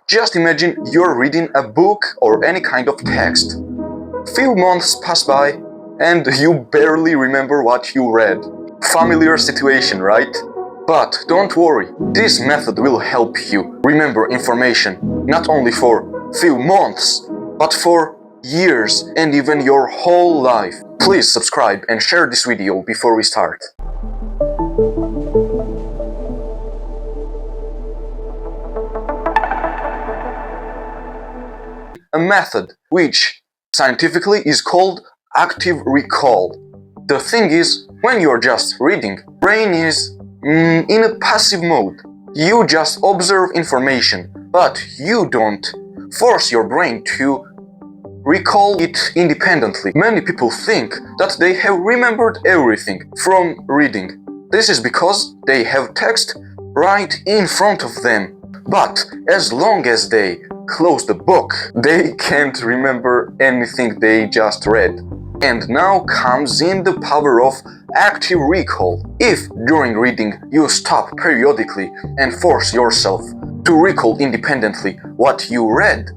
Just imagine you're reading a book or any kind of text. Few months pass by and you barely remember what you read. Familiar situation, right? But don't worry, this method will help you remember information not only for few months, but for years and even your whole life. Please subscribe and share this video before we start. A method which scientifically is called active recall. The thing is, when you're just reading, brain is in a passive mode. You just observe information, but you don't force your brain to recall it independently. Many people think that they have remembered everything from reading. This is because they have text right in front of them. But as long as they close the book, they can't remember anything they just read. And now comes in the power of active recall. If during reading you stop periodically and force yourself to recall independently what you read,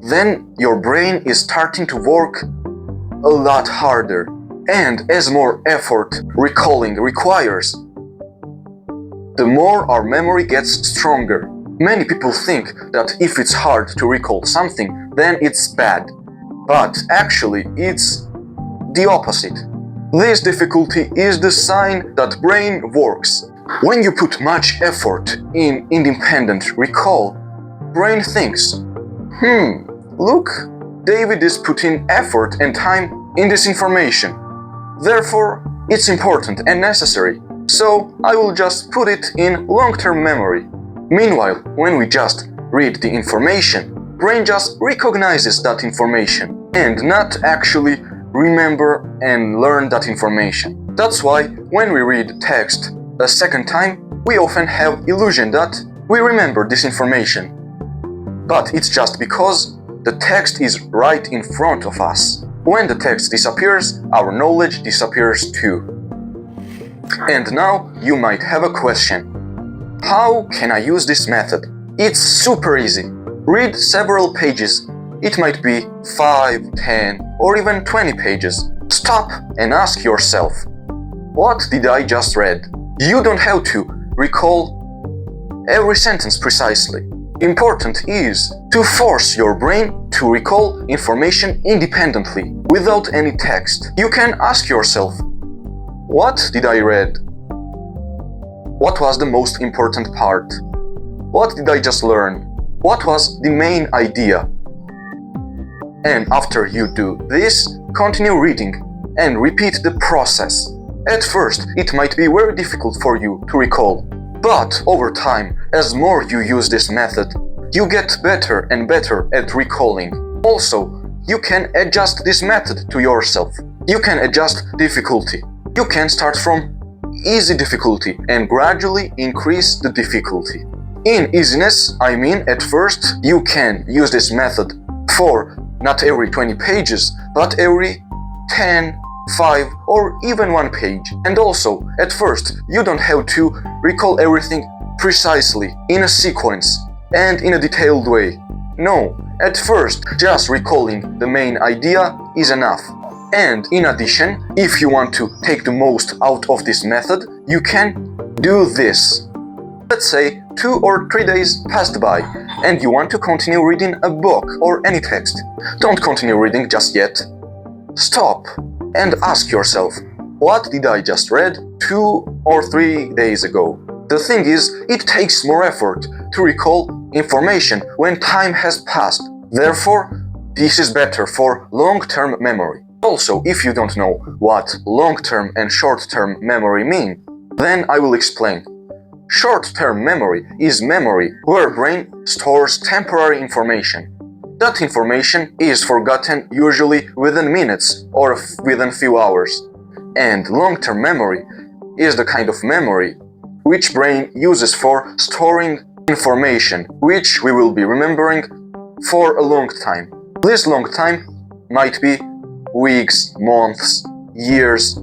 then your brain is starting to work a lot harder. And as more effort recalling requires, the more our memory gets stronger. Many people think that if it's hard to recall something, then it's bad. But actually, it's the opposite. This difficulty is the sign that brain works. When you put much effort in independent recall, brain thinks, look, David is putting effort and time in this information. Therefore, it's important and necessary, so I will just put it in long-term memory. Meanwhile, when we just read the information, brain just recognizes that information and not actually remember and learn that information. That's why when we read text a second time, we often have illusion that we remember this information. But it's just because the text is right in front of us. When the text disappears, our knowledge disappears too. And now you might have a question. How can I use this method? It's super easy. Read several pages. It might be 5, 10, or even 20 pages. Stop and ask yourself, what did I just read? You don't have to recall every sentence precisely. Important is to force your brain to recall information independently, without any text. You can ask yourself, what did I read? What was the most important part? What did I just learn? What was the main idea? And after you do this, continue reading and repeat the process. At first, it might be very difficult for you to recall, but over time, as more you use this method, you get better and better at recalling. Also, you can adjust this method to yourself. You can adjust difficulty. You can start from easy difficulty and gradually increase the difficulty. In easiness, I mean at first you can use this method for not every 20 pages, but every 10, 5 or even 1 page. And also, at first, you don't have to recall everything precisely in a sequence and in a detailed way. No, at first, just recalling the main idea is enough. And in addition, if you want to take the most out of this method, you can do this. Let's say 2 or 3 days passed by and you want to continue reading a book or any text. Don't continue reading just yet. Stop and ask yourself, what did I just read 2 or 3 days ago? The thing is, it takes more effort to recall information when time has passed. Therefore, this is better for long-term memory. Also, if you don't know what long-term and short-term memory mean, then I will explain. Short-term memory is memory where brain stores temporary information. That information is forgotten usually within minutes or within few hours. And long-term memory is the kind of memory which brain uses for storing information, which we will be remembering for a long time. This long time might be weeks, months, years,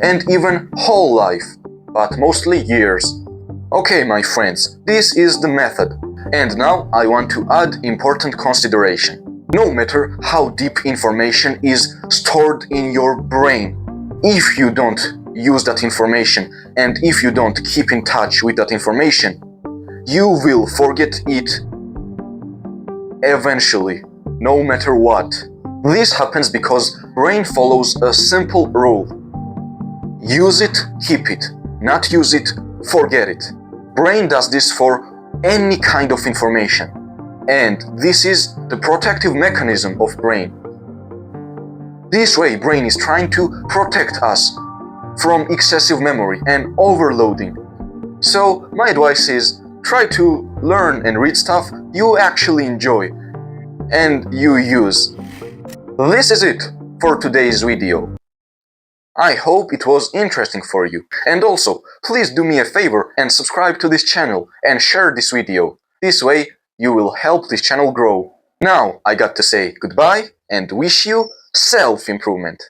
and even whole life, but mostly years. Okay, my friends, this is the method. And now I want to add important consideration. No matter how deep information is stored in your brain, if you don't use that information and if you don't keep in touch with that information, you will forget it eventually, no matter what. This happens because brain follows a simple rule. Use it, keep it. Not use it, forget it. Brain does this for any kind of information. And this is the protective mechanism of brain. This way, brain is trying to protect us from excessive memory and overloading. So my advice is, try to learn and read stuff you actually enjoy and you use. This is it for today's video. I hope it was interesting for you. And also, please do me a favor and subscribe to this channel and share this video. This way, you will help this channel grow. Now, I got to say goodbye and wish you self-improvement.